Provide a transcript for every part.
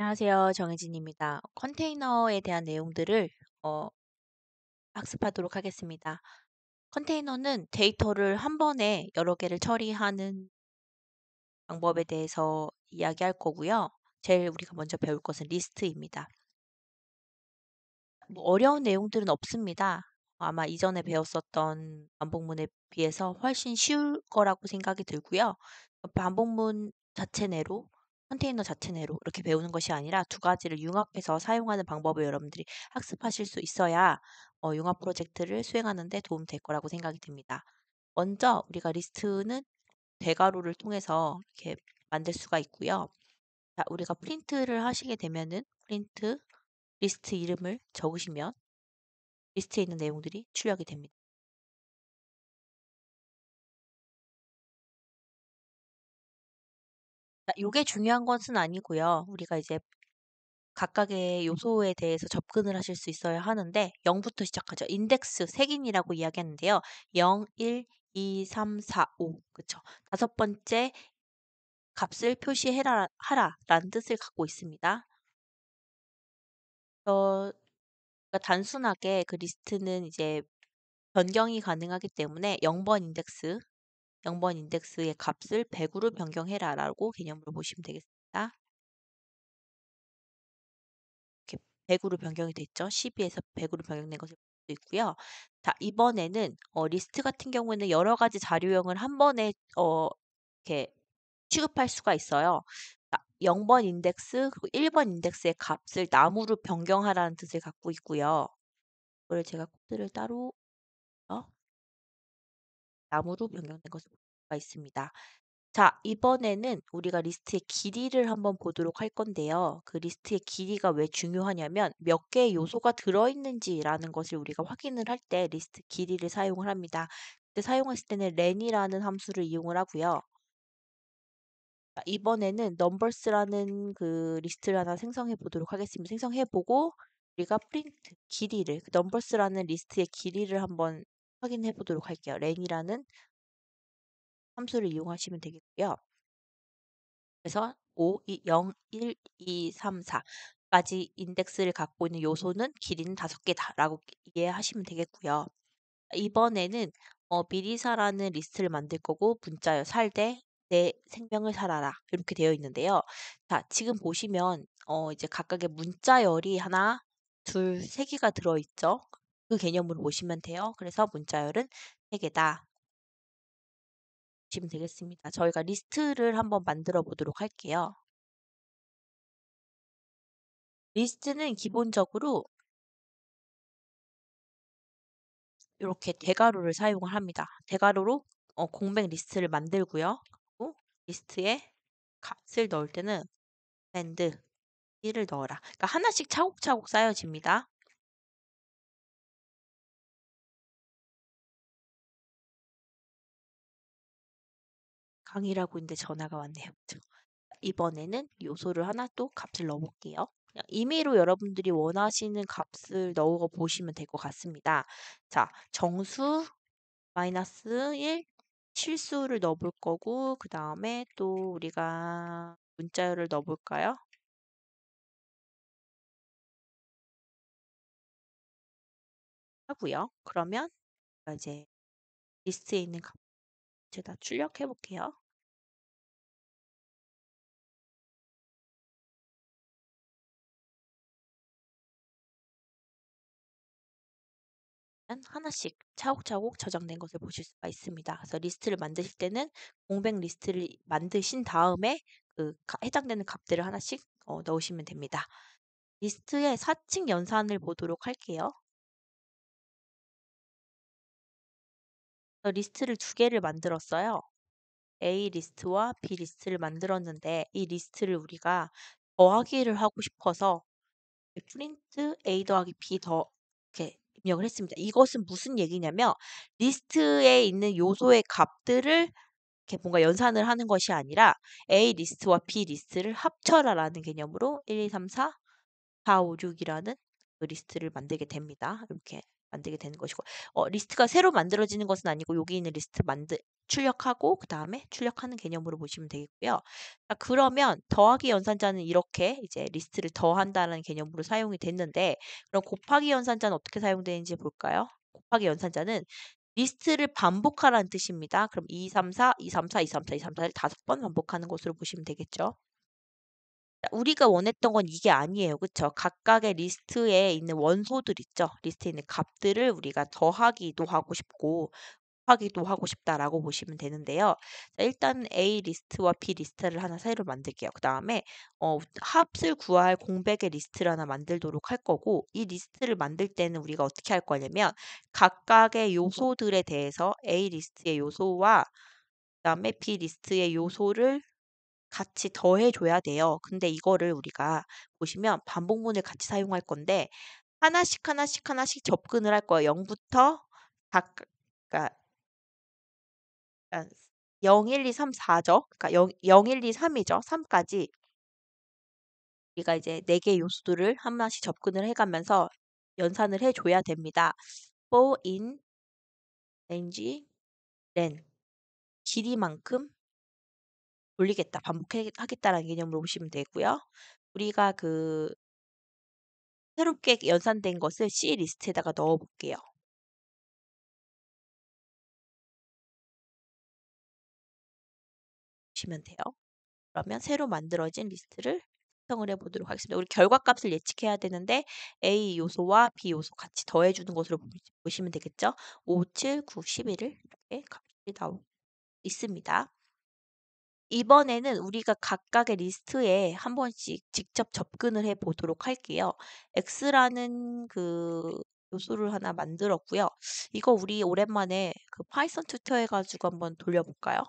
안녕하세요. 정혜진입니다. 컨테이너에 대한 내용들을 어, 학습하도록 하겠습니다. 컨테이너는 데이터를 한 번에 여러 개를 처리하는 방법에 대해서 이야기할 거고요. 제일 우리가 먼저 배울 것은 리스트입니다. 뭐 어려운 내용들은 없습니다. 아마 이전에 배웠었던 반복문에 비해서 훨씬 쉬울 거라고 생각이 들고요. 반복문 자체 내로, 컨테이너 자체 내로 이렇게 배우는 것이 아니라 두 가지를 융합해서 사용하는 방법을 여러분들이 학습하실 수 있어야 융합 프로젝트를 수행하는 데 도움 될 거라고 생각이 듭니다. 먼저 우리가 리스트는 대괄호를 통해서 이렇게 만들 수가 있고요. 자, 우리가 프린트를 하시게 되면은 프린트 리스트 이름을 적으시면 리스트에 있는 내용들이 출력이 됩니다. 요게 중요한 것은 아니고요. 우리가 이제 각각의 요소에 대해서 접근을 하실 수 있어야 하는데 0부터 시작하죠. 인덱스 색인이라고 이야기하는데요. 0, 1, 2, 3, 4, 5. 그쵸. 다섯 번째 값을 표시해라 하라라는 뜻을 갖고 있습니다. 그러니까 단순하게 그 리스트는 이제 변경이 가능하기 때문에 0번 인덱스의 값을 100으로 변경해라라고 개념으로 보시면 되겠습니다. 이렇게 100으로 변경이 됐죠. 12에서 100으로 변경된 것을 볼 수 있고요. 자, 이번에는 리스트 같은 경우에는 여러 가지 자료형을 한 번에 이렇게 취급할 수가 있어요. 자, 0번 인덱스 그리고 1번 인덱스의 값을 나무로 변경하라는 뜻을 갖고 있고요. 이걸 제가 코드를 따로 나무로 변경된 것을 볼 수가 있습니다. 자, 이번에는 우리가 리스트의 길이를 한번 보도록 할 건데요. 그 리스트의 길이가 왜 중요하냐면 몇 개의 요소가 들어있는지라는 것을 우리가 확인을 할 때 리스트 길이를 사용을 합니다. 그때 사용했을 때는 len이라는 함수를 이용을 하고요. 자, 이번에는 numbers라는 그 리스트를 하나 생성해 보도록 하겠습니다. 생성해 보고 우리가 프린트 길이를 그 numbers라는 리스트의 길이를 한번 확인해 보도록 할게요. len이라는 함수를 이용하시면 되겠고요. 그래서 5, 0, 1, 2, 3, 4까지 인덱스를 갖고 있는 요소는 길이는 5개다라고 이해하시면 되겠고요. 이번에는 미리사라는 리스트를 만들 거고 문자요. 살 대 내 생명을 살아라 이렇게 되어 있는데요. 자, 지금 보시면 이제 각각의 문자열이 하나, 둘, 세 개가 들어있죠. 그 개념으로 보시면 돼요. 그래서 문자열은 3개다. 보시면 되겠습니다. 저희가 리스트를 한번 만들어 보도록 할게요. 리스트는 기본적으로 이렇게 대괄호를 사용을 합니다. 대괄호로 공백 리스트를 만들고요. 그리고 리스트에 값을 넣을 때는 and 1을 넣어라. 그러니까 하나씩 차곡차곡 쌓여집니다. 강의라고 있는데 전화가 왔네요. 그쵸? 이번에는 요소를 하나 또 값을 넣어볼게요. 그냥 임의로 여러분들이 원하시는 값을 넣어 보시면 될 것 같습니다. 자, 정수 마이너스 1 실수를 넣어볼 거고 그 다음에 또 우리가 문자열을 넣어볼까요? 하고요. 그러면 이제 리스트에 있는 값 제가 출력해 볼게요. 하나씩 차곡차곡 저장된 것을 보실 수가 있습니다. 그래서 리스트를 만드실 때는 공백 리스트를 만드신 다음에 그 해당되는 값들을 하나씩 넣으시면 됩니다. 리스트의 사칙 연산을 보도록 할게요. 리스트를 두 개를 만들었어요. A 리스트와 B 리스트를 만들었는데 이 리스트를 우리가 더하기를 하고 싶어서 프린트 A 더하기 B 더 이렇게 입력을 했습니다. 이것은 무슨 얘기냐면 리스트에 있는 요소의 값들을 이렇게 뭔가 연산을 하는 것이 아니라 A 리스트와 B 리스트를 합쳐라라는 개념으로 1, 2, 3, 4, 4, 5, 6이라는 그 리스트를 만들게 됩니다. 이렇게 만들게 되는 것이고 리스트가 새로 만들어지는 것은 아니고 여기 있는 리스트 출력하고 그다음에 출력하는 개념으로 보시면 되겠고요. 자 그러면 더하기 연산자는 이렇게 이제 리스트를 더한다는 개념으로 사용이 됐는데 그럼 곱하기 연산자는 어떻게 사용되는지 볼까요? 곱하기 연산자는 리스트를 반복하라는 뜻입니다. 그럼 2, 3, 4, 2, 3, 4, 2, 3, 4, 2, 3, 4를 5번 반복하는 것으로 보시면 되겠죠. 우리가 원했던 건 이게 아니에요. 그쵸? 각각의 리스트에 있는 원소들 있죠? 리스트에 있는 값들을 우리가 더하기도 하고 싶고 곱하기도 하고 싶다라고 보시면 되는데요. 자, 일단 A 리스트와 B 리스트를 하나 새로 만들게요. 그 다음에 합을 구할 공백의 리스트를 하나 만들도록 할 거고 이 리스트를 만들 때는 우리가 어떻게 할 거냐면 각각의 요소들에 대해서 A 리스트의 요소와 그다음에 B 리스트의 요소를 같이 더해 줘야 돼요. 근데 이거를 우리가 보시면 반복문을 같이 사용할 건데 하나씩, 하나씩, 하나씩 접근을 할 거예요. 0 부터 각 그러니까 0, 1, 2, 3, 4죠. 그러니까 0, 1, 2, 3이죠. 3까지 우리가 이제 4개 요소들을 하나씩 접근을 해 가면서 연산을 해 줘야 됩니다. for in range len 길이만큼 돌리겠다. 하겠다라는 개념으로 보시면 되고요. 우리가 새롭게 연산된 것을 C 리스트에다가 넣어 볼게요. 보시면 돼요. 그러면 새로 만들어진 리스트를 생성을 해 보도록 하겠습니다. 우리 결과값을 예측해야 되는데 A 요소와 B 요소 같이 더해 주는 것으로 보시면 되겠죠. 5, 7, 9, 11을 이렇게 값이 나오고 있습니다. 이번에는 우리가 각각의 리스트에 한 번씩 직접 접근을 해 보도록 할게요. X라는 요소를 하나 만들었고요. 이거 우리 오랜만에 파이썬 튜터 해 가지고 한번 돌려볼까요?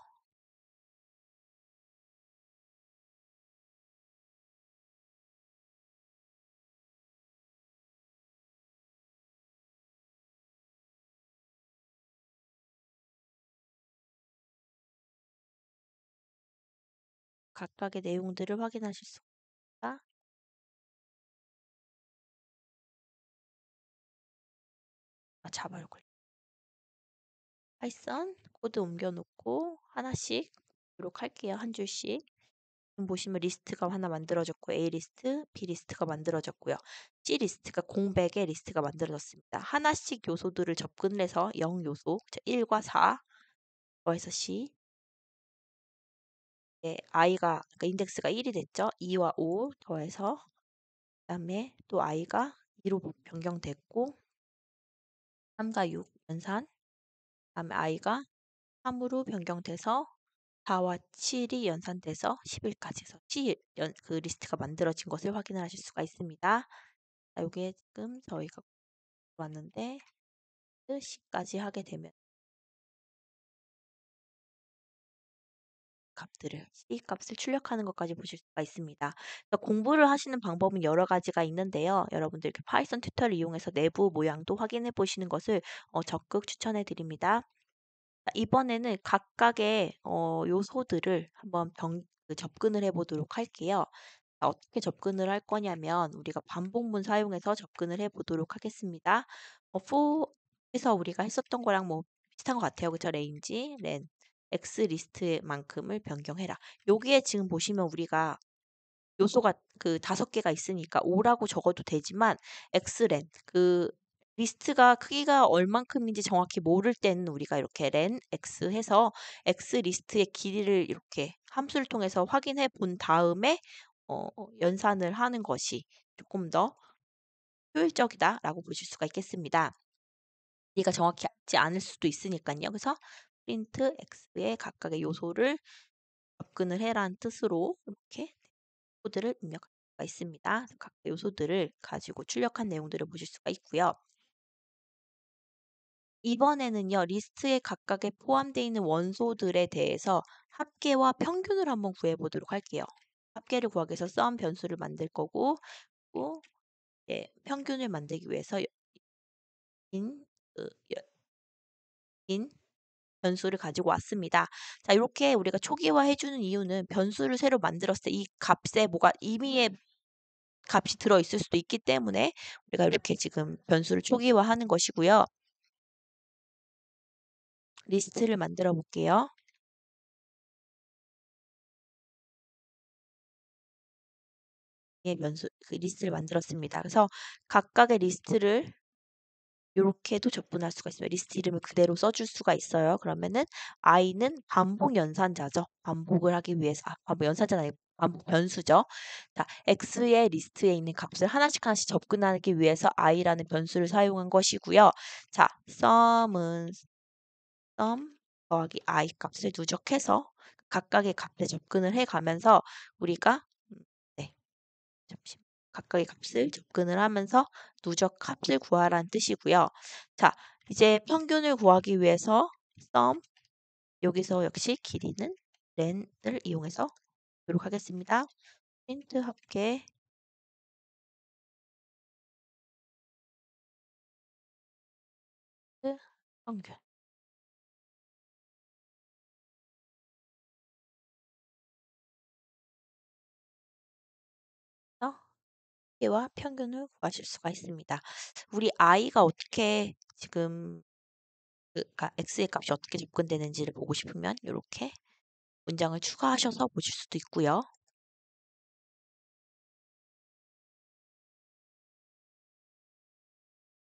각각의 내용들을 확인하실 수 있습니다. 자바를 파이썬 코드 옮겨 놓고 하나씩 보도록 할게요. 한 줄씩. 지금 보시면 리스트가 하나 만들어졌고 A 리스트, B 리스트가 만들어졌고요. C 리스트가 공백의 리스트가 만들어졌습니다. 하나씩 요소들을 접근을 해서 0 요소, 1과 4 더해서 C i가 그러니까 인덱스가 1이 됐죠. 2와 5 더해서 그다음에 또 i가 2로 변경됐고 3과 6 연산 그다음에 i가 3으로 변경돼서 4와 7이 연산돼서 11까지 해서 리스트가 만들어진 것을 확인을 하실 수가 있습니다. 자, 요게 지금 저희가 왔는데 C까지 하게 되면 C 값을 출력하는 것까지 보실 수가 있습니다. 공부를 하시는 방법은 여러 가지가 있는데요. 여러분들 이렇게 파이썬 튜터를 이용해서 내부 모양도 확인해 보시는 것을 적극 추천해 드립니다. 자, 이번에는 각각의 요소들을 한번 접근을 해 보도록 할게요. 자, 어떻게 접근을 할 거냐면 우리가 반복문 사용해서 접근을 해 보도록 하겠습니다. for에서 우리가 했었던 거랑 뭐 비슷한 것 같아요. 그쵸? range, len, x 리스트만큼을 변경해라. 여기에 지금 보시면 우리가 요소가 5개가 있으니까 5라고 적어도 되지만 xlen 리스트가 크기가 얼만큼인지 정확히 모를 때는 우리가 이렇게 len x 해서 x 리스트의 길이를 이렇게 함수를 통해서 확인해 본 다음에 연산을 하는 것이 조금 더 효율적이다라고 보실 수가 있겠습니다. 길이가 정확하지 않을 수도 있으니까요. 그래서 프린트 x의 각각의 요소를 접근을 해라는 뜻으로 이렇게 코드를 입력할 수가 있습니다. 각 요소들을 가지고 출력한 내용들을 보실 수가 있고요. 이번에는요, 리스트에 각각에 포함되어 있는 원소들에 대해서 합계와 평균을 한번 구해보도록 할게요. 합계를 구하기 위해서 sum 변수를 만들 거고, 또 평균을 만들기 위해서 인, 그, 여- 인 변수를 가지고 왔습니다. 자, 이렇게 우리가 초기화해주는 이유는 변수를 새로 만들었을 때 이 값에 뭐가 임의의 값이 들어있을 수도 있기 때문에 우리가 이렇게 지금 변수를 초기화하는 것이고요. 리스트를 만들어 볼게요. 예, 그 리스트를 만들었습니다. 그래서 각각의 리스트를 요렇게도 접근할 수가 있어요. 리스트 이름을 그대로 써줄 수가 있어요. 그러면은 i는 반복 연산자죠. 반복을 하기 위해서 반복 연산자는 아니고 반복 변수죠. 자, x의 리스트에 있는 값을 하나씩 하나씩 접근하기 위해서 i라는 변수를 사용한 것이고요. 자, sum은 sum 더하기 i 값을 누적해서 각각의 값에 접근을 해가면서 우리가 네, 잠시만. 각각의 값을 접근을 하면서 누적 값을 구하라는 뜻이고요. 자, 이제 평균을 구하기 위해서 sum 여기서 역시 길이는 len을 이용해서 하도록 하겠습니다. int 합계 평균 합계와 평균을 구하실 수가 있습니다. 우리 i가 어떻게 지금 그러니까 x의 값이 어떻게 접근되는지를 보고 싶으면 이렇게 문장을 추가하셔서 보실 수도 있고요.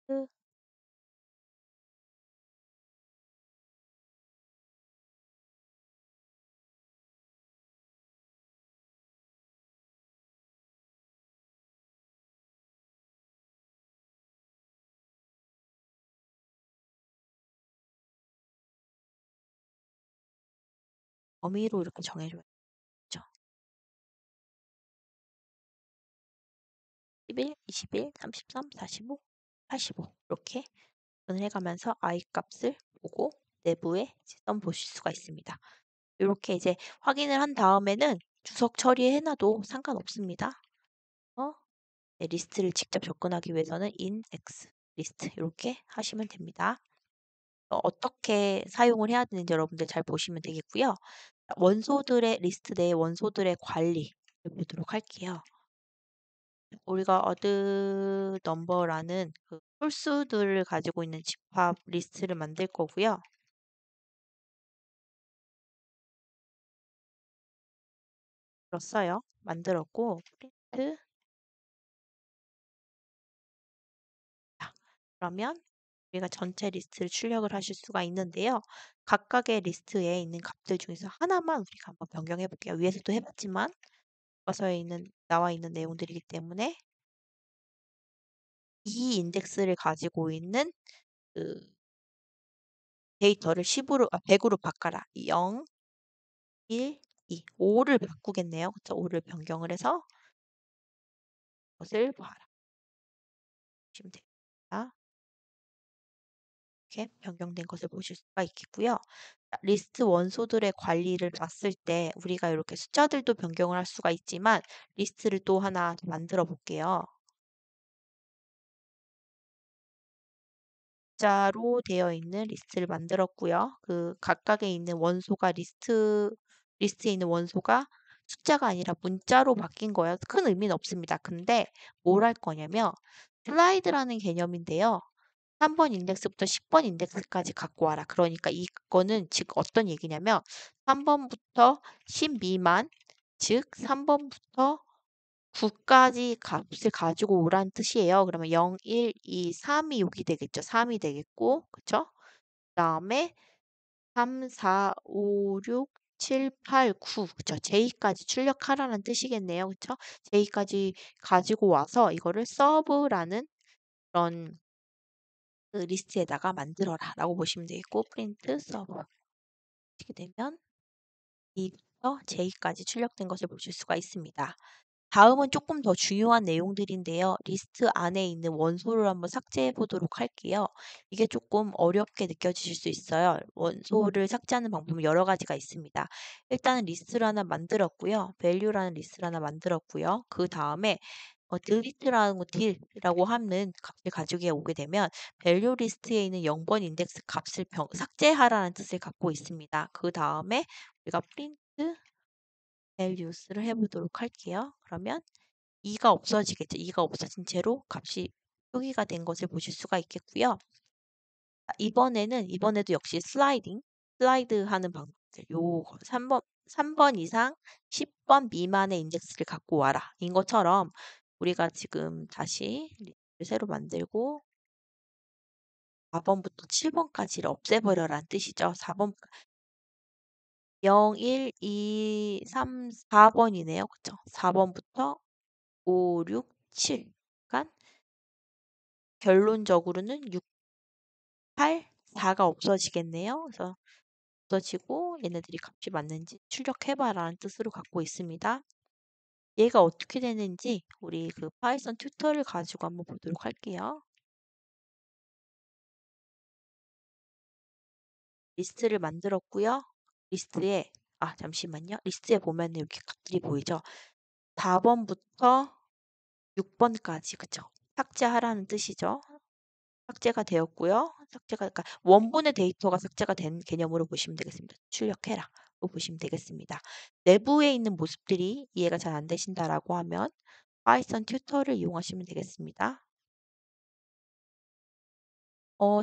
그 범위로 이렇게 정해줘야죠. 11, 21, 33, 45, 85 이렇게 접근을 해가면서 i 값을 보고 내부에 점 보실 수가 있습니다. 이렇게 이제 확인을 한 다음에는 주석 처리해놔도 상관없습니다. 네, 리스트를 직접 접근하기 위해서는 in x 리스트 이렇게 하시면 됩니다. 어떻게 사용을 해야 되는지 여러분들 잘 보시면 되겠고요. 원소들의 리스트 내 원소들의 관리를 보도록 할게요. 우리가 어드 넘버라는 그 홀수들을 가지고 있는 집합 리스트를 만들 거고요. 만들었어요. 만들었고 프린트 자, 그러면 우리가 전체 리스트를 출력을 하실 수가 있는데요. 각각의 리스트에 있는 값들 중에서 하나만 우리가 한번 변경해 볼게요. 위에서도 해봤지만 교과서에 있는 나와 있는 내용들이기 때문에 이 인덱스를 가지고 있는 그 데이터를 10으로 100으로 바꿔라. 0, 1, 2, 5를 바꾸겠네요. 그쵸? 5를 변경을 해서 것을 봐라. 보시면 됩니다. 이렇게 변경된 것을 보실 수가 있겠고요. 자, 리스트 원소들의 관리를 봤을 때 우리가 이렇게 숫자들도 변경을 할 수가 있지만 리스트를 또 하나 만들어 볼게요. 숫자로 되어 있는 리스트를 만들었고요. 그 각각에 있는 원소가 리스트에 있는 원소가 숫자가 아니라 문자로 바뀐 거예요. 큰 의미는 없습니다. 근데 뭘 할 거냐면 슬라이드라는 개념인데요. 3번 인덱스부터 10번 인덱스까지 갖고 와라. 그러니까 이거는 즉 어떤 얘기냐면 3번부터 10 미만, 즉 3번부터 9까지 값을 가지고 오라는 뜻이에요. 그러면 0, 1, 2, 3이 여기 되겠죠. 3이 되겠고, 그쵸? 그다음에 3, 4, 5, 6, 7, 8, 9, 그쵸? J까지 출력하라는 뜻이겠네요. 그쵸? J까지 가지고 와서 이거를 서브라는 그런 그 리스트에다가 만들어라 라고 보시면 되겠고 프린트 서브 이렇게 되면 B부터 J까지 출력된 것을 보실 수가 있습니다. 다음은 조금 더 중요한 내용들인데요. 리스트 안에 있는 원소를 한번 삭제해 보도록 할게요. 이게 조금 어렵게 느껴지실 수 있어요. 원소를 삭제하는 방법은 여러 가지가 있습니다. 일단은 리스트를 하나 만들었고요. value라는 리스트를 하나 만들었고요. 그 다음에 delete라는 거 딜이라고 하는 값을 가지고 오게 되면 value 리스트에 있는 0번 인덱스 값을 삭제하라는 뜻을 갖고 있습니다. 그 다음에 우리가 print values를 해보도록 할게요. 그러면 2가 없어지겠죠. 2가 없어진 채로 값이 표기가 된 것을 보실 수가 있겠고요. 이번에도 역시 슬라이드 하는 방법들. 요거 3번 이상 10번 미만의 인덱스를 갖고 와라. 인 것처럼 우리가 지금 다시 리스트를 새로 만들고 4번부터 7번까지를 없애버려라는 뜻이죠. 4번 0, 1, 2, 3, 4번이네요. 그쵸? 4번부터 5, 6, 7. 그러니까 결론적으로는 6, 8, 4가 없어지겠네요. 그래서 없어지고 얘네들이 값이 맞는지 출력해봐라는 뜻으로 갖고 있습니다. 얘가 어떻게 되는지 우리 그 파이썬 튜터를 가지고 한번 보도록 할게요. 리스트를 만들었고요. 잠시만요. 리스트에 보면 이렇게 값들이 보이죠? 4번부터 6번까지, 그쵸? 삭제하라는 뜻이죠. 삭제가 되었고요. 그러니까 원본의 데이터가 삭제가 된 개념으로 보시면 되겠습니다. 출력해라. 로 보시면 되겠습니다. 내부에 있는 모습들이 이해가 잘 안 되신다라고 하면 파이썬 튜터를 이용하시면 되겠습니다.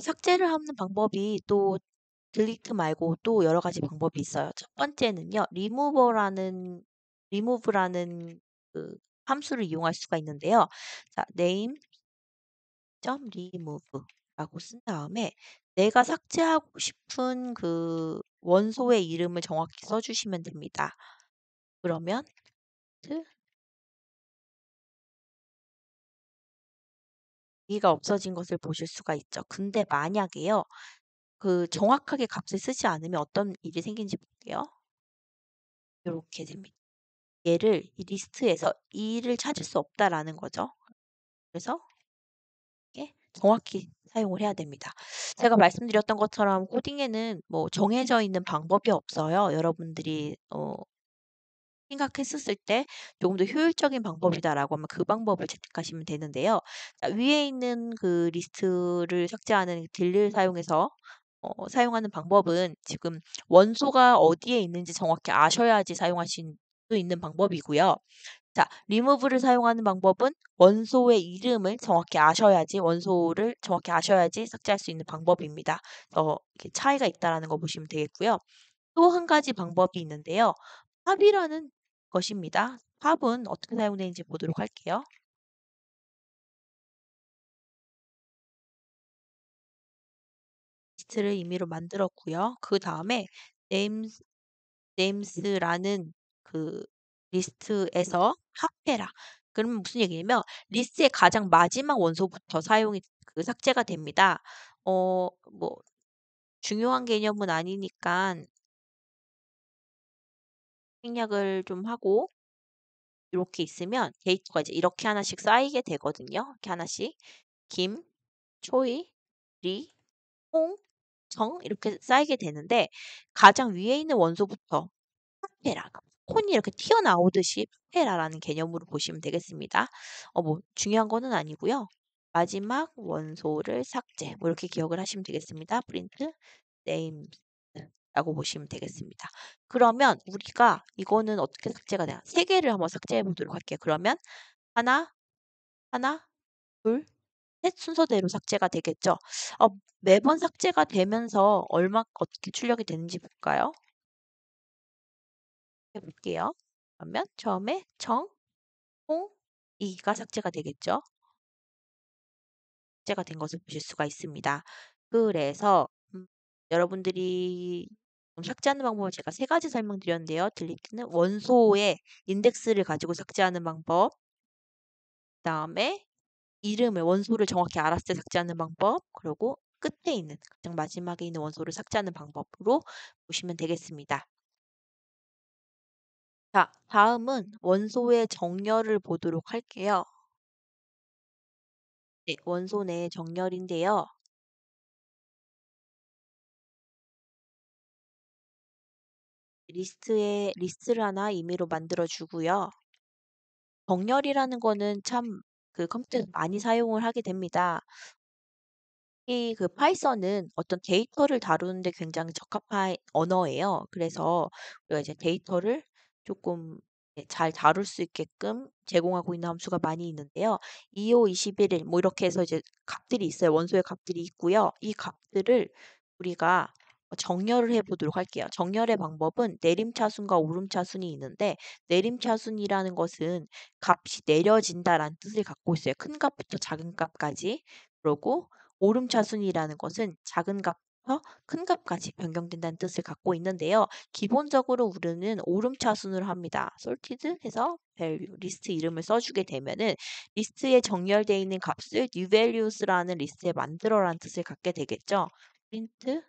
삭제를 하는 방법이 또 딜리트 말고 또 여러 가지 방법이 있어요. 첫 번째는요. 리무브라는 그 함수를 이용할 수가 있는데요. 자, name.remove 라고 쓴 다음에 내가 삭제하고 싶은 그 원소의 이름을 정확히 써주시면 됩니다. 그러면 이가 없어진 것을 보실 수가 있죠. 근데 만약에요. 그 정확하게 값을 쓰지 않으면 어떤 일이 생긴지 볼게요. 이렇게 됩니다. 얘를 이 리스트에서 이를 찾을 수 없다라는 거죠. 그래서 이게 정확히 사용을 해야 됩니다. 제가 말씀드렸던 것처럼 코딩에는 뭐 정해져 있는 방법이 없어요. 여러분들이 생각했었을 때 조금 더 효율적인 방법이다라고 하면 그 방법을 채택하시면 되는데요. 자, 위에 있는 그 리스트를 삭제하는 딜을 사용해서 사용하는 방법은 지금 원소가 어디에 있는지 정확히 아셔야지 사용하실 수 있는 방법이고요. 자, 리무브를 사용하는 방법은 원소를 정확히 아셔야지 삭제할 수 있는 방법입니다. 이렇게 차이가 있다라는 거 보시면 되겠고요. 또 한 가지 방법이 있는데요. 팝이라는 것입니다. 팝은 어떻게 사용되는지 보도록 할게요. 리스트를 임의로 만들었고요. 그 다음에 names, names라는 그 리스트에서 합해라. 그러면 무슨 얘기냐면 리스트의 가장 마지막 원소부터 사용이 삭제가 됩니다. 뭐 중요한 개념은 아니니까 생략을 좀 하고 이렇게 있으면 데이터가 이제 이렇게 하나씩 쌓이게 되거든요. 이렇게 하나씩 김, 초이, 리, 홍, 정 이렇게 쌓이게 되는데 가장 위에 있는 원소부터 페라 콘이 이렇게 튀어나오듯이 페라라는 개념으로 보시면 되겠습니다. 뭐 중요한 거는 아니고요. 마지막 원소를 삭제 뭐 이렇게 기억을 하시면 되겠습니다. 프린트 names라고 보시면 되겠습니다. 그러면 우리가 이거는 어떻게 삭제가 되나? 세 개를 한번 삭제해 보도록 할게요. 그러면 하나, 하나, 둘, 셋 순서대로 삭제가 되겠죠. 매번 삭제가 되면서 어떻게 출력이 되는지 볼까요? 해볼게요. 그러면 처음에 정, 홍, 이가 삭제가 되겠죠. 삭제가 된 것을 보실 수가 있습니다. 그래서 여러분들이 삭제하는 방법을 제가 세 가지 설명드렸는데요. 딜리트는 원소의 인덱스를 가지고 삭제하는 방법, 그다음에 원소를 정확히 알았을 때 삭제하는 방법, 그리고 끝에 있는 가장 마지막에 있는 원소를 삭제하는 방법으로 보시면 되겠습니다. 자, 다음은 원소의 정렬을 보도록 할게요. 네, 원소 내 정렬인데요. 리스트를 하나 임의로 만들어 주고요. 정렬이라는 거는 참 그 컴퓨터에서 많이 사용을 하게 됩니다. 이 그 파이썬은 어떤 데이터를 다루는데 굉장히 적합한 언어예요. 그래서 우리가 이제 데이터를 조금 예 잘 다룰 수 있게끔 제공하고 있는 함수가 많이 있는데요. 25, 21일 뭐 이렇게 해서 이제 값들이 있어요. 원소의 값들이 있고요. 이 값들을 우리가 정렬을 해 보도록 할게요. 정렬의 방법은 내림차순과 오름차순이 있는데 내림차순이라는 것은 값이 내려진다라는 뜻을 갖고 있어요. 큰 값부터 작은 값까지. 그러고 오름차순이라는 것은 작은 값부터 큰 값까지 변경된다는 뜻을 갖고 있는데요. 기본적으로 우리는 오름차순으로 합니다. sorted 해서 value, 리스트 이름을 써주게 되면은 리스트에 정렬되어 있는 값을 new values라는 리스트에 만들어라는 뜻을 갖게 되겠죠. print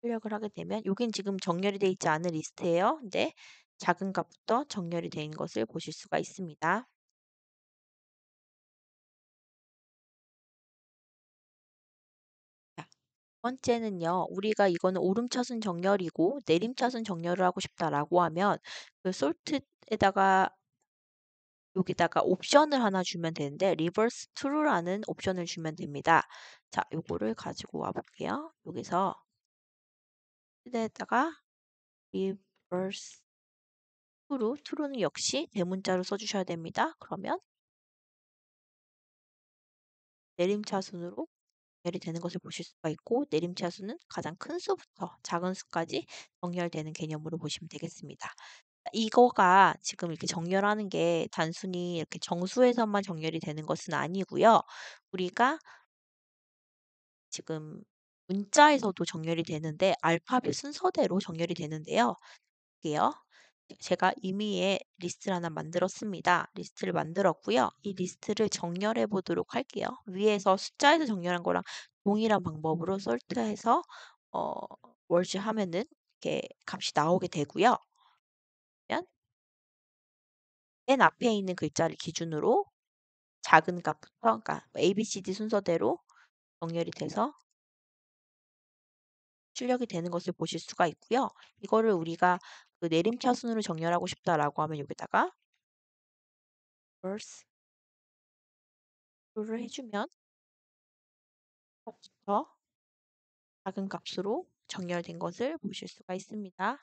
출력을 하게 되면 여긴 지금 정렬이 되어 있지 않은 리스트예요. 근데 작은 값부터 정렬이 된 것을 보실 수가 있습니다. 자, 두 번째는요. 우리가 이거는 오름차순 정렬이고 내림차순 정렬을 하고 싶다라고 하면 그 sorted에다가 여기다가 옵션을 하나 주면 되는데 reverse true라는 옵션을 주면 됩니다. 자, 요거를 가지고 와 볼게요. 여기서 에다가 reverse true는 역시 대문자로 써주셔야 됩니다. 그러면 내림차순으로 정렬이 되는 것을 보실 수가 있고 내림차순은 가장 큰 수부터 작은 수까지 정렬되는 개념으로 보시면 되겠습니다. 이거가 지금 이렇게 정렬하는 게 단순히 이렇게 정수에서만 정렬이 되는 것은 아니고요. 우리가 지금 문자에서도 정렬이 되는데 알파벳 순서대로 정렬이 되는데요. 볼게요. 제가 임의의 리스트를 하나 만들었습니다. 리스트를 만들었고요. 이 리스트를 정렬해 보도록 할게요. 위에서 숫자에서 정렬한 거랑 동일한 방법으로 sort해서 어, merge 하면은 이렇게 값이 나오게 되고요. 그러면 맨 앞에 있는 글자를 기준으로 작은 값부터 그러니까 A, B, C, D 순서대로 정렬이 돼서 출력이 되는 것을 보실 수가 있고요. 이거를 우리가 그 내림차순으로 정렬하고 싶다라고 하면 여기다가 verse 를 해주면 더 작은 값으로 정렬된 것을 보실 수가 있습니다.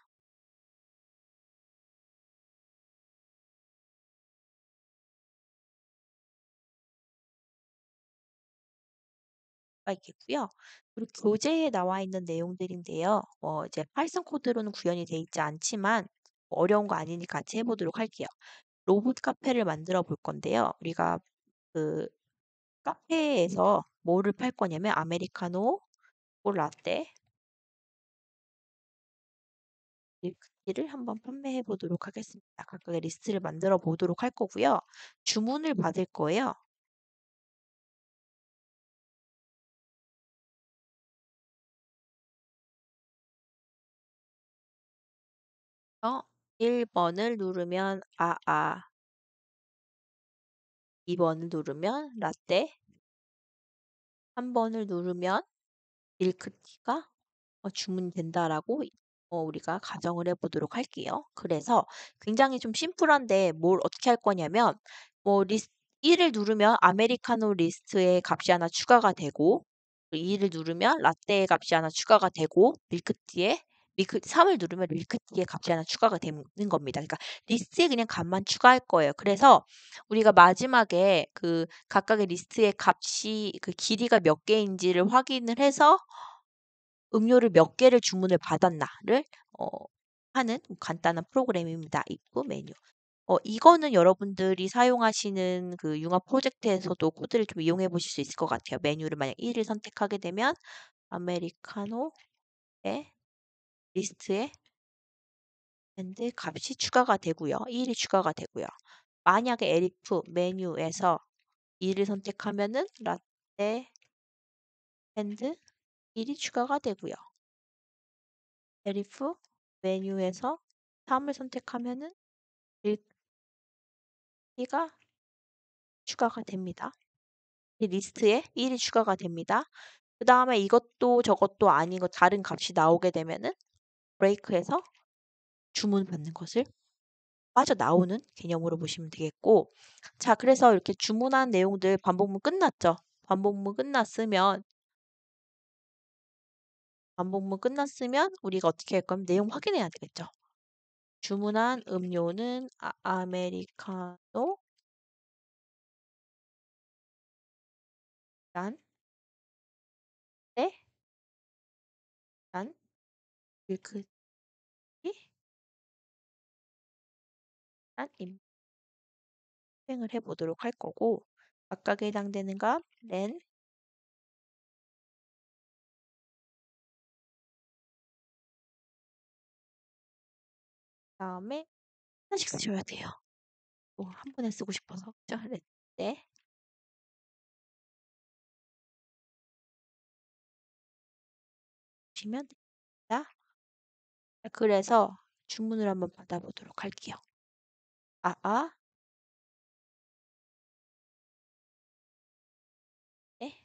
가 있겠고요. 그리고 교재에 나와 있는 내용들인데요. 이제 파이썬 코드로는 구현이 돼 있지 않지만 어려운 거 아니니까 같이 해보도록 할게요. 로봇 카페를 만들어 볼 건데요. 우리가 그 카페에서 뭐를 팔 거냐면 아메리카노, 라떼, 밀크티를 한번 판매해 보도록 하겠습니다. 각각의 리스트를 만들어 보도록 할 거고요. 주문을 받을 거예요. 1번을 누르면 아아, 2번을 누르면 라떼, 3번을 누르면 밀크티가 주문된다라고 우리가 가정을 해보도록 할게요. 그래서 굉장히 좀 심플한데 뭘 어떻게 할 거냐면 리스트 1을 누르면 아메리카노 리스트에 값이 하나 추가가 되고 2를 누르면 라떼의 값이 하나 추가가 되고 밀크티에 3을 누르면 밀크티의 값이 하나 추가가 되는 겁니다. 그러니까 리스트에 그냥 값만 추가할 거예요. 그래서 우리가 마지막에 그 각각의 리스트의 값이 그 길이가 몇 개인지를 확인을 해서 음료를 몇 개를 주문을 받았나를 어, 하는 간단한 프로그램입니다. 입구 메뉴. 이거는 여러분들이 사용하시는 그 융합 프로젝트에서도 코드를 좀 이용해 보실 수 있을 것 같아요. 메뉴를 만약 1을 선택하게 되면 아메리카노의 리스트에 밴드 값이 추가가 되고요. 1이 추가가 되고요. 만약에 에리프 메뉴에서 2를 선택하면은 라떼 밴드 1이 추가가 되고요. 에리프 메뉴에서 3을 선택하면은 밀키가 추가가 됩니다. 이 리스트에 1이 추가가 됩니다. 그 다음에 이것도 저것도 아닌 거 다른 값이 나오게 되면은 브레이크해서 주문받는 것을 빠져나오는 개념으로 보시면 되겠고 자 그래서 이렇게 주문한 내용들 반복문 끝났죠. 반복문 끝났으면 반복문 끝났으면 우리가 어떻게 할 거면 내용 확인해야 되겠죠. 주문한 음료는 아메리카노 란, 네, 란, 밀크티, 란, 입력을 해보도록 할 거고, 각각에 해당되는 값, 렌, 다음에 하나씩 쓰셔야 돼요. 또 한 번에 쓰고 싶어서. 그죠? 렌, 네, 보시면 됩니다. 자, 그래서 주문을 한번 받아보도록 할게요. 아, 네.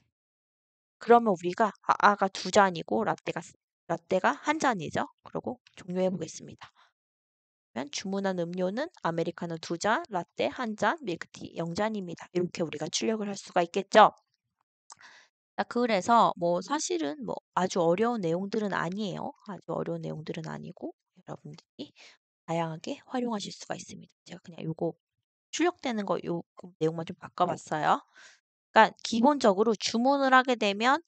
그러면 우리가 가 두 잔이고 라떼가 한 잔이죠. 그리고 종료해 보겠습니다. 그러면 주문한 음료는 아메리카노 두 잔, 라떼 한 잔, 밀크티 0잔입니다. 이렇게 우리가 출력을 할 수가 있겠죠. 자, 그래서 뭐 사실은 뭐 아주 어려운 내용들은 아니에요. 아주 어려운 내용들은 아니고 여러분들이 다양하게 활용하실 수가 있습니다. 제가 그냥 요거 출력되는 거 요 내용만 좀 바꿔봤어요. 그러니까 기본적으로 주문을 하게 되면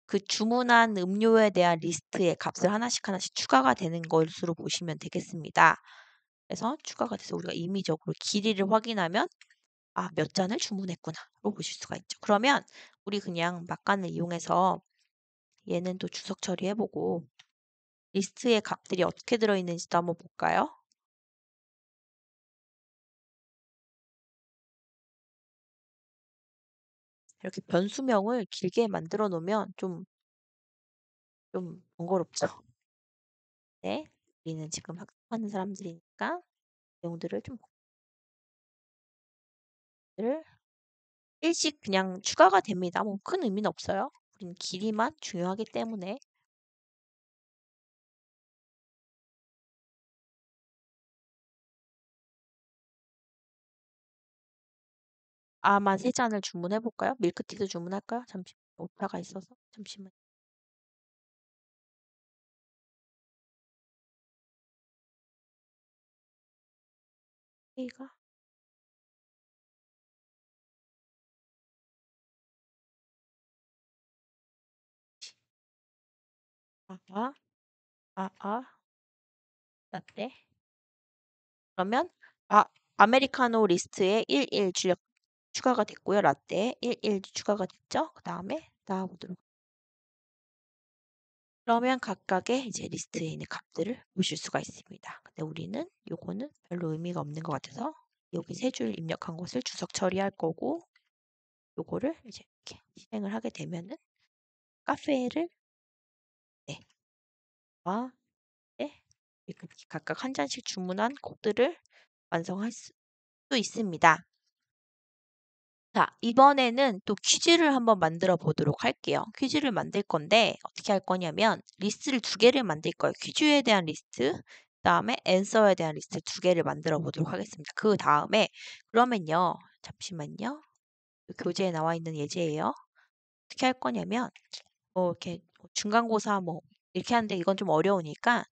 그 주문한 음료에 대한 리스트에 값을 하나씩 하나씩 추가가 되는 것으로 보시면 되겠습니다. 그래서 추가가 돼서 우리가 임의적으로 길이를 확인하면 몇 잔을 주문했구나로 보실 수가 있죠. 그러면 우리 그냥 막간을 이용해서 얘는 또 주석 처리해보고 리스트에 값들이 어떻게 들어있는지도 한번 볼까요? 이렇게 변수명을 길게 만들어 놓으면 좀 번거롭죠. 네, 우리는 지금 학습하는 사람들이니까 내용들을 좀 를 일씩 그냥 추가가 됩니다. 뭐 큰 의미는 없어요. 우리는 길이만 중요하기 때문에 아만 세 잔을 주문해 볼까요? 밀크티도 주문할까요? 잠시 오타가 있어서 잠시만. A가 아, 아, 라떼. 그러면 아, 아메리카노 리스트에 11 추가가 됐고요. 라떼 11 추가가 됐죠? 그다음에 나와보도록. 그러면 각각의 이제 리스트에 있는 값들을 보실 수가 있습니다. 근데 우리는 요거는 별로 의미가 없는 것 같아서 여기 세 줄 입력한 것을 주석 처리할 거고 요거를 이제 이렇게 실행을 하게 되면은 카페를 네, 와, 네, 이렇게 각각 한 잔씩 주문한 코드를 완성할 수 있습니다. 자, 이번에는 또 퀴즈를 한번 만들어 보도록 할게요. 퀴즈를 만들 건데 어떻게 할 거냐면 리스트를 두 개를 만들 거예요. 퀴즈에 대한 리스트, 그다음에 앤서에 대한 리스트 두 개를 만들어 보도록 하겠습니다. 그 다음에 그러면요, 잠시만요. 교재에 나와 있는 예제예요. 어떻게 할 거냐면 이렇게 중간고사 뭐 이렇게 하는데 이건 좀 어려우니까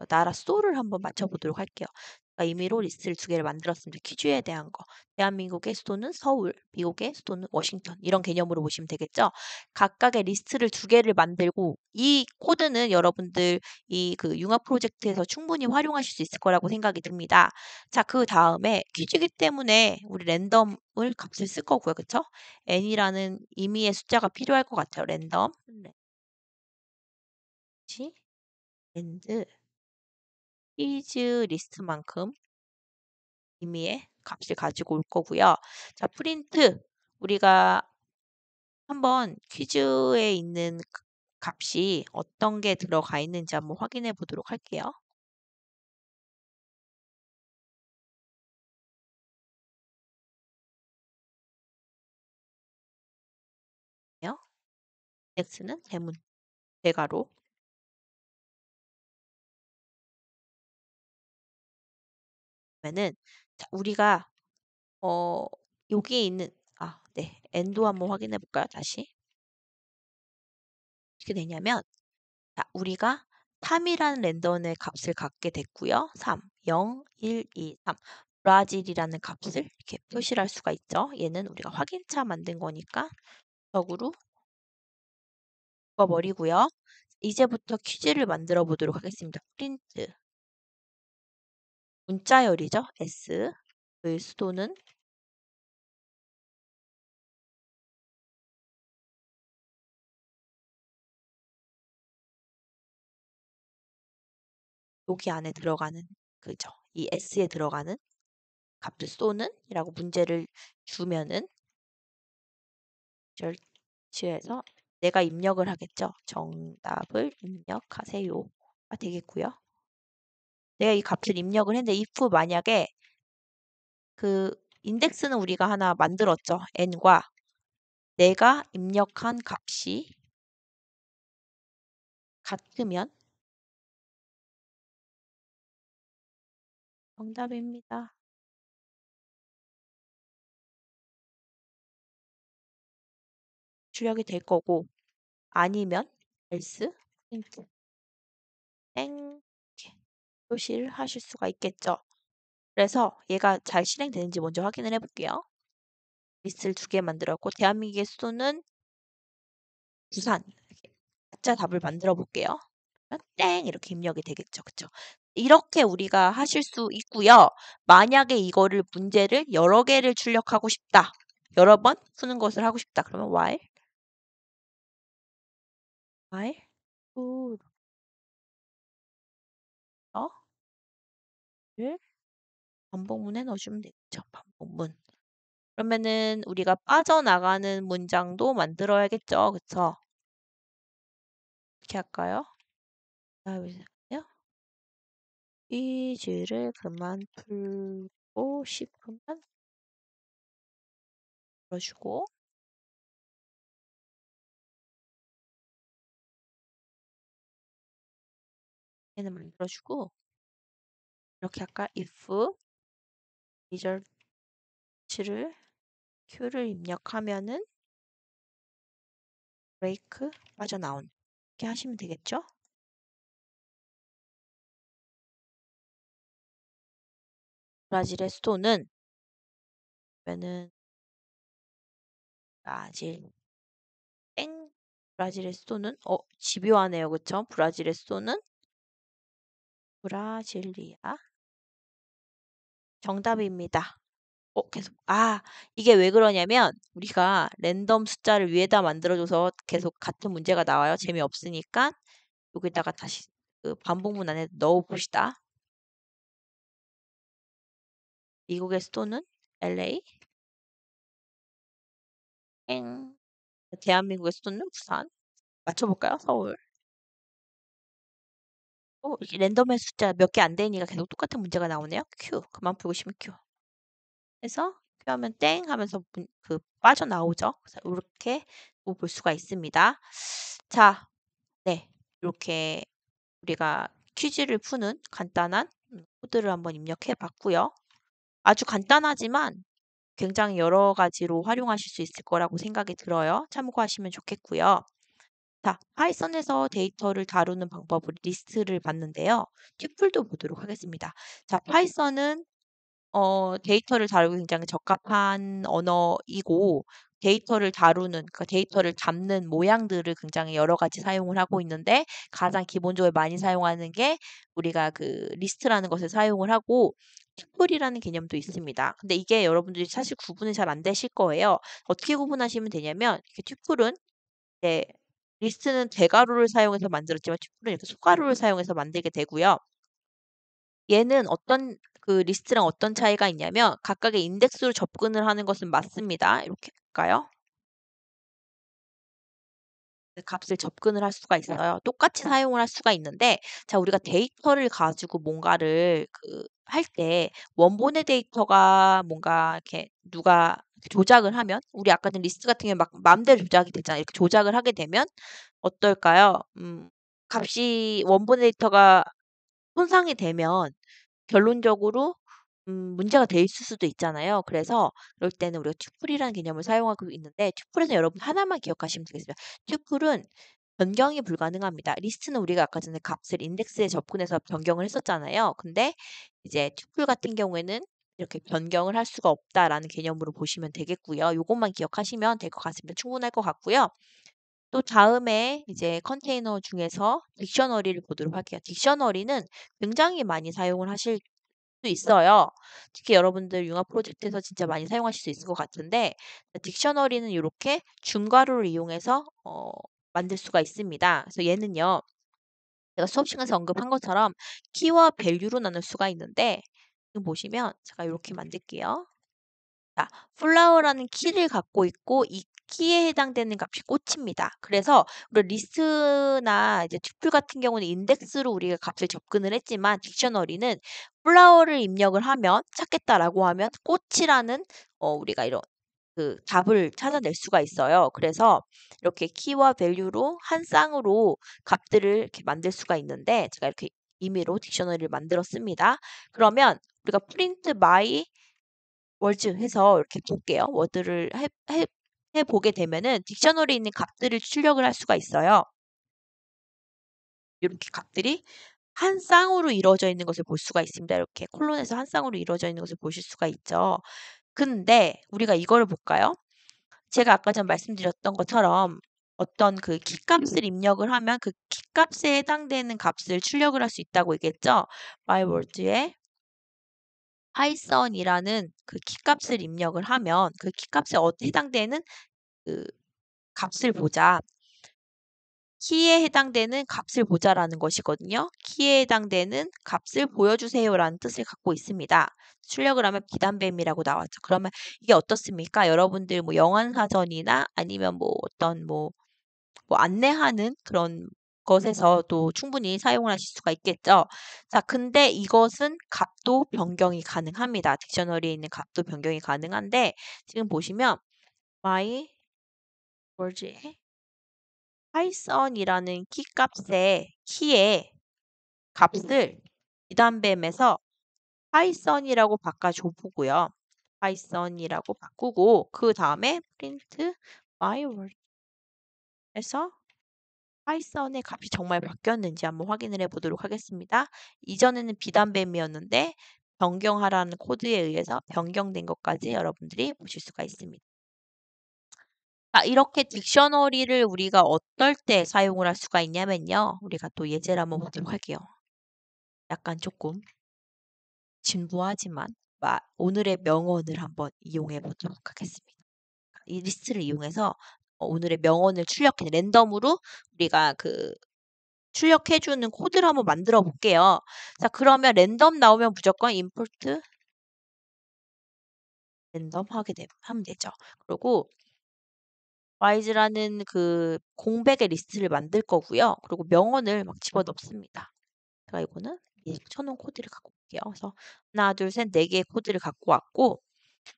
나라 수도를 한번 맞춰보도록 할게요. 그러니까 임의로 리스트를 두 개를 만들었습니다. 퀴즈에 대한 거. 대한민국의 수도는 서울, 미국의 수도는 워싱턴. 이런 개념으로 보시면 되겠죠. 각각의 리스트를 두 개를 만들고 이 코드는 여러분들 이 그 융합 프로젝트에서 충분히 활용하실 수 있을 거라고 생각이 듭니다. 자, 그 다음에 퀴즈이기 때문에 우리 랜덤을 값을 쓸 거고요. 그쵸? n이라는 임의의 숫자가 필요할 것 같아요. 랜덤. 지 랜드 퀴즈 리스트만큼 의미의 값을 가지고 올 거고요. 자, 프린트 우리가 한번 퀴즈에 있는 값이 어떤 게 들어가 있는지 한번 확인해 보도록 할게요. x는 대가로 그러면은 자, 우리가 어 여기에 있는 네. n도 한번 확인해 볼까요? 다시. 어떻게 되냐면 자, 우리가 3이라는 랜덤의 값을 갖게 됐고요. 3, 0, 1, 2, 3. 브라질이라는 값을 이렇게 표시를 할 수가 있죠. 얘는 우리가 확인차 만든 거니까 적으로 버리고요. 이제부터 퀴즈를 만들어 보도록 하겠습니다. 프린트 문자열이죠. S. 그 수도는 여기 안에 들어가는 그죠. 이 S에 들어가는 값을 쏘는 이라고 문제를 주면은 절치해서 내가 입력을 하겠죠. 정답을 입력하세요가 되겠고요. 내가 이 값을 입력을 했는데 if 만약에 그 인덱스는 우리가 하나 만들었죠. n과 내가 입력한 값이 같으면 정답입니다. 출력이 될 거고 아니면 else print 땡 이렇게 표시를 하실 수가 있겠죠. 그래서 얘가 잘 실행되는지 먼저 확인을 해볼게요. 리스트를 2개 만들었고 대한민국의 수도는 부산 이렇게 각자 답을 만들어 볼게요. 땡 이렇게 입력이 되겠죠. 그쵸? 이렇게 우리가 하실 수 있고요. 만약에 이거를 문제를 여러 개를 출력하고 싶다. 여러 번 푸는 것을 하고 싶다. 그러면 while 를 반복문에 넣어주면 되겠죠. 반복문. 그러면은 우리가 빠져나가는 문장도 만들어야겠죠. 그쵸? 어떻게 할까요? 잠시만요. 퀴즈를 그만 풀고 싶으면 풀어주고 얘는 만들어주고 이렇게 할까? if result를 q를 입력하면은 break 빠져나온 이렇게 하시면 되겠죠? 브라질의 수도는 그러면은 브라질 땡 브라질의 수도는 집요하네요. 그쵸? 브라질의 수도는 브라질리아 정답입니다. 계속 이게 왜 그러냐면 우리가 랜덤 숫자를 위에다 만들어줘서 계속 같은 문제가 나와요. 재미없으니까 여기다가 다시 그 반복문 안에 넣어 봅시다. 미국의 수도는 LA 땡 대한민국의 수도는 부산 맞춰볼까요? 서울 이게 랜덤의 숫자 몇 개 안 되니까 계속 똑같은 문제가 나오네요. q 그만 풀고 싶으면 q 해서 q 하면 땡 하면서 그 빠져나오죠. 그래서 이렇게 볼 수가 있습니다. 자, 네. 이렇게 우리가 퀴즈를 푸는 간단한 코드를 한번 입력해 봤고요. 아주 간단하지만 굉장히 여러 가지로 활용하실 수 있을 거라고 생각이 들어요. 참고하시면 좋겠고요. 자, 파이썬에서 데이터를 다루는 방법을 리스트를 봤는데요. 튜플도 보도록 하겠습니다. 자, 파이썬은 데이터를 다루기 굉장히 적합한 언어이고 데이터를 다루는 그러니까 데이터를 잡는 모양들을 굉장히 여러 가지 사용을 하고 있는데 가장 기본적으로 많이 사용하는 게 우리가 그 리스트라는 것을 사용을 하고 튜플이라는 개념도 있습니다. 근데 이게 여러분들이 사실 구분이 잘 안 되실 거예요. 어떻게 구분하시면 되냐면 이렇게 튜플은 이제 리스트는 대괄호를 사용해서 만들었지만 튜플은 이렇게 소괄호를 사용해서 만들게 되고요. 얘는 그 리스트랑 어떤 차이가 있냐면 각각의 인덱스로 접근을 하는 것은 맞습니다. 이렇게 볼까요? 그 값을 접근을 할 수가 있어요. 똑같이 사용을 할 수가 있는데 자 우리가 데이터를 가지고 뭔가를 할 때 원본의 데이터가 뭔가 이렇게 누가 조작을 하면 우리 아까 전 리스트 같은 경우에 막 마음대로 조작이 되잖아요. 이렇게 조작을 하게 되면 어떨까요? 값이 원본 데이터가 손상이 되면 결론적으로 문제가 돼 있을 수도 있잖아요. 그래서 그럴 때는 우리가 튜플이라는 개념을 사용하고 있는데 튜플에서 여러분 하나만 기억하시면 되겠습니다. 튜플은 변경이 불가능합니다. 리스트는 우리가 아까 전에 값을 인덱스에 접근해서 변경을 했었잖아요. 근데 이제 튜플 같은 경우에는 이렇게 변경을 할 수가 없다라는 개념으로 보시면 되겠고요. 요것만 기억하시면 될 것 같습니다. 충분할 것 같고요. 또 다음에 이제 컨테이너 중에서 딕셔너리를 보도록 할게요. 딕셔너리는 굉장히 많이 사용을 하실 수 있어요. 특히 여러분들 융합 프로젝트에서 진짜 많이 사용하실 수 있을 것 같은데 딕셔너리는 이렇게 중괄호를 이용해서 만들 수가 있습니다. 그래서 얘는요. 제가 수업 시간에서 언급한 것처럼 키와 밸류로 나눌 수가 있는데 지금 보시면 제가 이렇게 만들게요. 자, 플라워라는 키를 갖고 있고 이 키에 해당되는 값이 꽃입니다. 그래서 우리 리스트나 이제 튜플 같은 경우는 인덱스로 우리가 값을 접근을 했지만 딕셔너리는 플라워를 입력을 하면 찾겠다라고 하면 꽃이라는 우리가 이런 그 답을 찾아낼 수가 있어요. 그래서 이렇게 키와 밸류로 한 쌍으로 값들을 이렇게 만들 수가 있는데 제가 이렇게 임의로 딕셔너리를 만들었습니다. 그러면 우리가 프린트 마이 월즈 해서 이렇게 볼게요. 워드를 해 보게 되면은 딕셔너리에 있는 값들을 출력을 할 수가 있어요. 이렇게 값들이 한 쌍으로 이루어져 있는 것을 볼 수가 있습니다. 이렇게 콜론에서 한 쌍으로 이루어져 있는 것을 보실 수가 있죠. 근데 우리가 이거를 볼까요? 제가 아까 전 말씀드렸던 것처럼 어떤 그 키값을 입력을 하면 그 키값에 해당되는 값을 출력을 할 수 있다고 얘기했죠. myWords에 파이썬이라는 그 키값을 입력을 하면 그 키값에 해당되는 그 값을 보자. 키에 해당되는 값을 보자라는 것이거든요. 키에 해당되는 값을 보여주세요라는 뜻을 갖고 있습니다. 출력을 하면 비단뱀이라고 나왔죠. 그러면 이게 어떻습니까? 여러분들 뭐 영안사전이나 아니면 뭐 어떤 뭐 안내하는 그런 것에서도 충분히 사용을 하실 수가 있겠죠. 자, 근데 이것은 값도 변경이 가능합니다. 딕셔너리에 있는 값도 변경이 가능한데 지금 보시면 my words에 파이썬이라는 키에 값을 이단뱀에서 파이썬이라고 바꿔줘 보고요. 파이썬이라고 바꾸고 그 다음에 print my word에서 파이썬의 값이 정말 바뀌었는지 한번 확인을 해 보도록 하겠습니다. 이전에는 비단뱀이었는데 변경하라는 코드에 의해서 변경된 것까지 여러분들이 보실 수가 있습니다. 자, 이렇게 딕셔너리를 우리가 어떨 때 사용을 할 수가 있냐면요. 우리가 또 예제를 한번 보도록 할게요. 약간 조금 진부하지만 오늘의 명언을 한번 이용해 보도록 하겠습니다. 이 리스트를 이용해서 오늘의 명언을 랜덤으로 우리가 그 출력해 주는 코드를 한번 만들어 볼게요. 자, 그러면 랜덤 나오면 무조건 import 랜덤 하면 되죠. 그리고 wise라는 그 공백의 리스트를 만들 거고요. 그리고 명언을 막 집어넣습니다. 제가 이거는 쳐놓은 코드를 갖고 올게요. 그래서 하나, 둘, 셋, 네 개의 코드를 갖고 왔고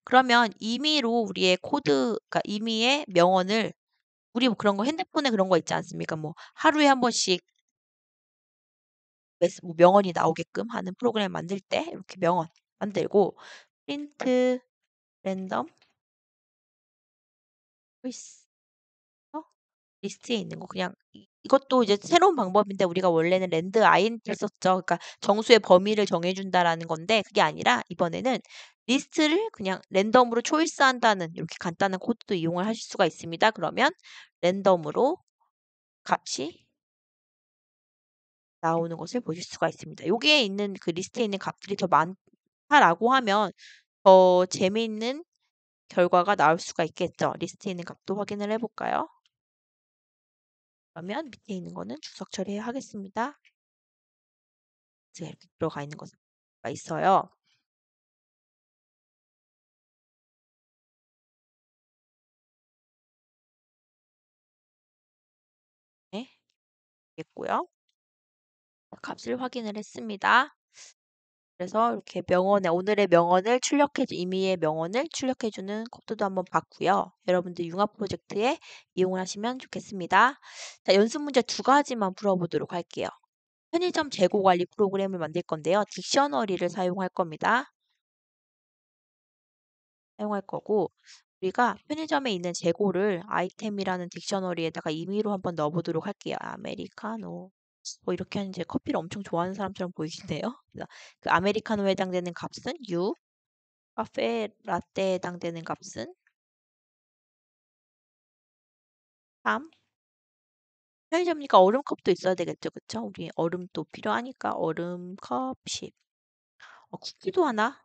그러면 임의로 우리의 그러니까 임의의 명언을 우리 뭐 그런 거 핸드폰에 그런 거 있지 않습니까? 뭐 하루에 한 번씩 뭐 명언이 나오게끔 하는 프로그램 만들 때 이렇게 명언 만들고 프린트 랜덤 보이스 리스트에 있는 거 그냥 이것도 이제 새로운 방법인데 우리가 원래는 랜드 INT를 썼죠. 그러니까 정수의 범위를 정해준다라는 건데 그게 아니라 이번에는 리스트를 그냥 랜덤으로 초이스한다는 이렇게 간단한 코드도 이용을 하실 수가 있습니다. 그러면 랜덤으로 값이 나오는 것을 보실 수가 있습니다. 여기에 있는 그 리스트에 있는 값들이 더 많다라고 하면 더 재미있는 결과가 나올 수가 있겠죠. 리스트에 있는 값도 확인을 해볼까요? 그러면 밑에 있는 거는 주석 처리하겠습니다. 이렇게 들어가 있는 것가 있어요. 네, 있고요. 값을 확인을 했습니다. 그래서 이렇게 오늘의 명언을 임의의 명언을 출력해주는 코드도 한번 봤고요. 여러분들 융합 프로젝트에 이용을 하시면 좋겠습니다. 자, 연습 문제 두 가지만 풀어보도록 할게요. 편의점 재고 관리 프로그램을 만들 건데요. 딕셔너리를 사용할 겁니다. 사용할 거고 우리가 편의점에 있는 재고를 아이템이라는 딕셔너리에다가 임의로 한번 넣어보도록 할게요. 아메리카노. 뭐 이렇게 하는 이제 커피를 엄청 좋아하는 사람처럼 보이시네요. 그래서 그 아메리카노에 해당되는 값은 6, 카페 라떼에 해당되는 값은 3. 편의점이니까 얼음컵도 있어야 되겠죠, 그쵸? 우리 얼음도 필요하니까 얼음컵 10. 쿠키도 하나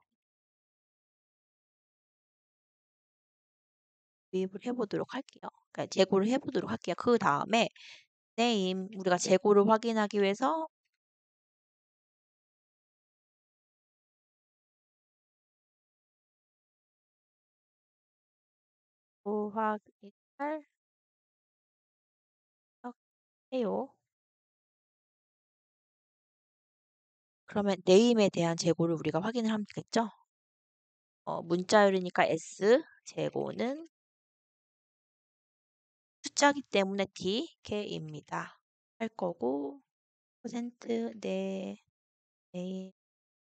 구입을 해보도록 할게요. 그러니까 재고를 해보도록 할게요. 그 다음에 name 우리가 재고를 확인하기 위해서 확인을 해요. 그러면 name에 대한 재고를 우리가 확인을 하면 되겠죠? 문자열이니까 s 재고는 숫자기 때문에 dk입니다. 할 거고 퍼센트 네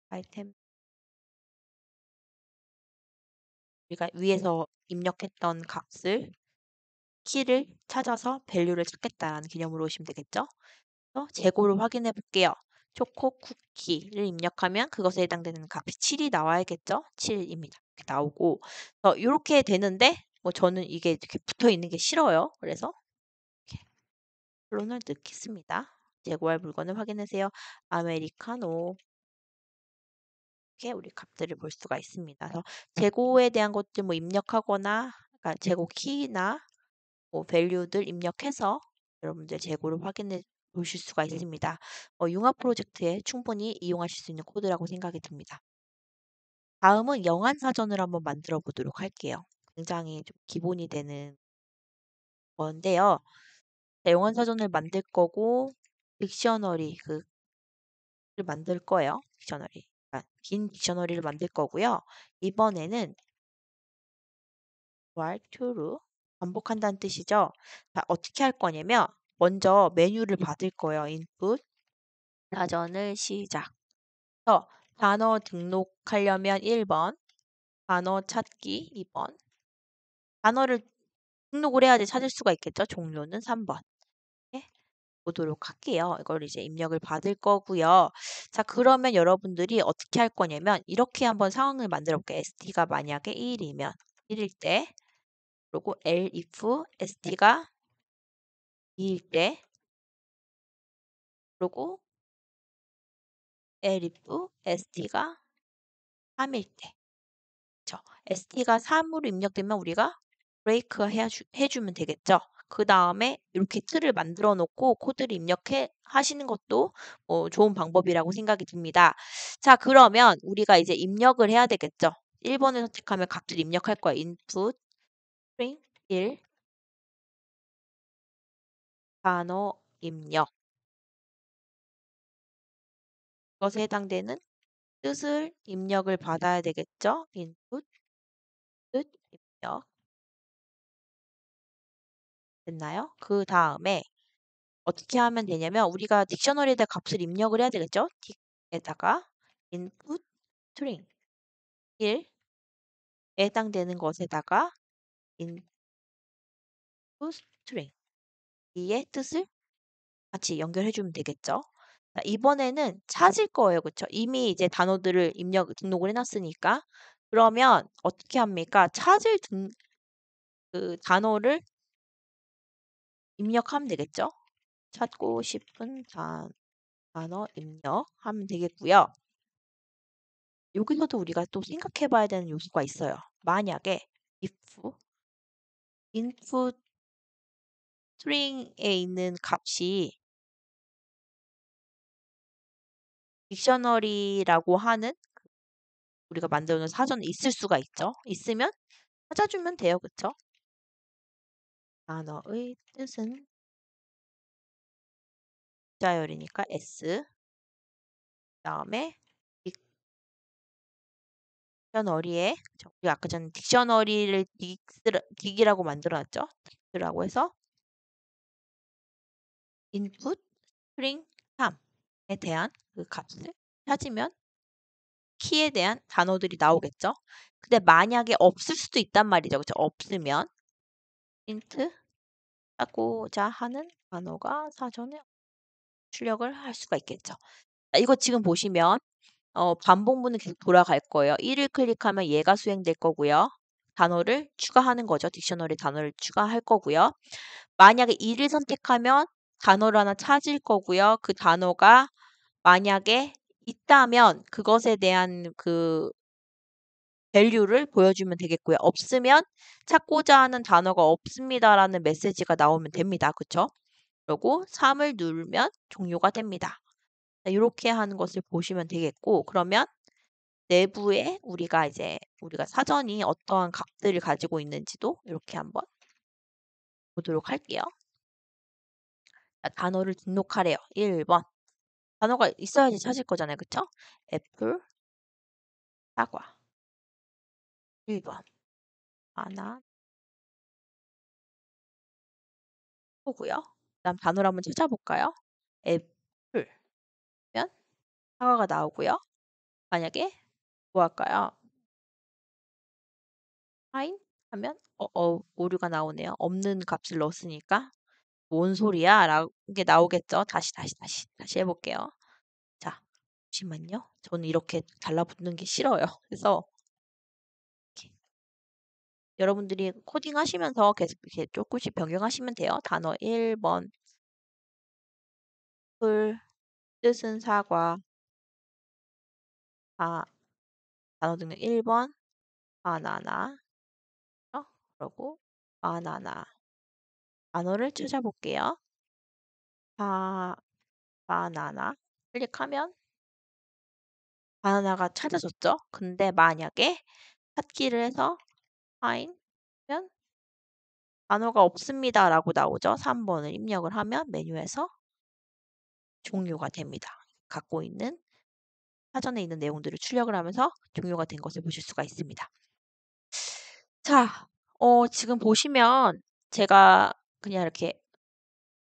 아이템 우리가 위에서 입력했던 값을 키를 찾아서 밸류를 찾겠다라는 개념으로 오시면 되겠죠? 재고를 확인해 볼게요. 초코 쿠키를 입력하면 그것에 해당되는 값이 7이 나와야겠죠? 7입니다. 이렇게 나오고 이렇게 되는데 저는 이게 이렇게 붙어 있는 게 싫어요. 그래서 이렇게 결론을 넣겠습니다. 재고할 물건을 확인하세요. 아메리카노 이렇게 우리 값들을 볼 수가 있습니다. 그래서 재고에 대한 것들 입력하거나 그러니까 재고 키나 밸류들 입력해서 여러분들 재고를 확인해 보실 수가 있습니다. 융합 프로젝트에 충분히 이용하실 수 있는 코드라고 생각이 듭니다. 다음은 영한 사전을 한번 만들어 보도록 할게요. 굉장히 좀 기본이 되는 건데요. 자, 영한 사전을 만들 거고 딕셔너리 그를 만들 거예요. 딕셔너리. 아, 긴 딕셔너리를 만들 거고요. 이번에는 while to로 반복한다는 뜻이죠. 자, 어떻게 할 거냐면 먼저 메뉴를 받을 거예요. input 사전을 시작. 단어 등록하려면 1번, 단어 찾기 2번. 단어를 등록을 해야지 찾을 수가 있겠죠. 종료는 3번. 네, 보도록 할게요. 이걸 이제 입력을 받을 거고요. 자, 그러면 여러분들이 어떻게 할 거냐면 이렇게 한번 상황을 만들어 볼게요. st가 만약에 1이면 1일 때 그리고 elif st가 2일 때 그리고 elif st가 3일 때 그쵸? st가 3으로 입력되면 우리가 브레이크 해주면 되겠죠. 그 다음에 이렇게 틀을 만들어 놓고 코드를 입력해 하시는 것도 좋은 방법이라고 생각이 듭니다. 자, 그러면 우리가 이제 입력을 해야 되겠죠. 1번을 선택하면 값을 입력할 거야. input string 1 단어 입력 그것에 해당되는 뜻을 입력을 받아야 되겠죠. input 뜻 입력 됐나요? 그 다음에 어떻게 하면 되냐면 우리가 딕셔너리에다 값을 입력을 해야 되겠죠? 딕에다가 input string 1에 해당되는 것에다가 input string 2의 뜻을 같이 연결해 주면 되겠죠? 자, 이번에는 찾을 거예요. 그쵸? 이미 이제 단어들을 등록을 해놨으니까 그러면 어떻게 합니까? 그 단어를 입력하면 되겠죠? 찾고 싶은 단어 입력하면 되겠고요. 여기서도 우리가 또 생각해 봐야 되는 요소가 있어요. 만약에 if input string에 있는 값이 딕셔너리라고 하는 우리가 만들어 놓은 사전에 있을 수가 있죠. 있으면 찾아주면 돼요. 그쵸? 단어의 뜻은 자열이니까 S 그다음에 딕셔너리에 우리가 아까 전에 딕셔너리를 딕이라고 만들어 놨죠. 딕이라고 해서 input string 3에 대한 그 값을 찾으면 키에 대한 단어들이 나오겠죠. 근데 만약에 없을 수도 있단 말이죠. 그쵸? 없으면 힌트 하고자 하는 단어가 사전에 출력을 할 수가 있겠죠. 자, 이거 지금 보시면 반복문은 계속 돌아갈 거예요. 1을 클릭하면 얘가 수행될 거고요. 단어를 추가하는 거죠. 딕셔너리 단어를 추가할 거고요. 만약에 2를 선택하면 단어를 하나 찾을 거고요. 그 단어가 만약에 있다면 그것에 대한 그 밸류를 보여주면 되겠고요. 없으면 찾고자 하는 단어가 없습니다라는 메시지가 나오면 됩니다. 그쵸? 그리고 3을 누르면 종료가 됩니다. 이렇게 하는 것을 보시면 되겠고, 그러면 내부에 우리가 사전이 어떠한 값들을 가지고 있는지도 이렇게 한번 보도록 할게요. 자, 단어를 등록하래요. 1번. 단어가 있어야지 찾을 거잖아요. 그쵸? 애플, 사과. 1번. 바나, 포고요. 그다음 단어를 한번 찾아볼까요? 애플. 면 사과가 나오고요. 만약에 뭐 할까요? 파인 하면 오류가 나오네요. 없는 값을 넣었으니까 뭔 소리야? 라고 게 나오겠죠. 다시 해볼게요. 자, 잠시만요. 저는 이렇게 달라붙는 게 싫어요. 그래서 이렇게 여러분들이 코딩 하시면서 계속 이렇게 조금씩 변경하시면 돼요. 단어 1번, 풀, 뜻은 사과, 아, 단어 등록 1번, 바나나, 그러고 바나나. 단어를 찾아볼게요. 바, 바나나. 클릭하면 바나나가 찾아졌죠? 근데 만약에 찾기를 해서 find 면 단어가 없습니다라고 나오죠. 3번을 입력을 하면 메뉴에서 종료가 됩니다. 갖고 있는 사전에 있는 내용들을 출력을 하면서 종료가 된 것을 보실 수가 있습니다. 자, 지금 보시면 제가 그냥 이렇게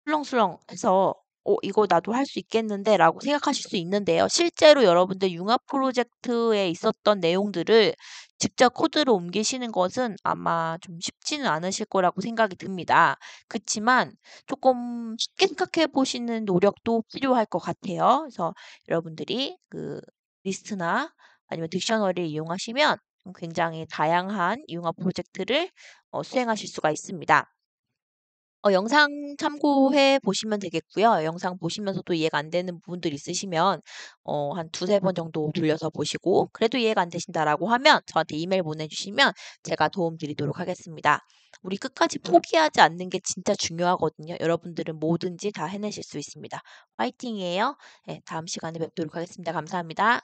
술렁술렁해서 이거 나도 할 수 있겠는데 라고 생각하실 수 있는데요. 실제로 여러분들 융합 프로젝트에 있었던 내용들을 직접 코드로 옮기시는 것은 아마 좀 쉽지는 않으실 거라고 생각이 듭니다. 그치만 조금 쉽게 생각해 보시는 노력도 필요할 것 같아요. 그래서 여러분들이 그 리스트나 아니면 딕셔너리를 이용하시면 굉장히 다양한 융합 프로젝트를 수행하실 수가 있습니다. 영상 참고해 보시면 되겠고요. 영상 보시면서도 이해가 안 되는 부분들 있으시면 한 두세 번 정도 돌려서 보시고 그래도 이해가 안 되신다라고 하면 저한테 이메일 보내주시면 제가 도움 드리도록 하겠습니다. 우리 끝까지 포기하지 않는 게 진짜 중요하거든요. 여러분들은 뭐든지 다 해내실 수 있습니다. 화이팅이에요. 네, 다음 시간에 뵙도록 하겠습니다. 감사합니다.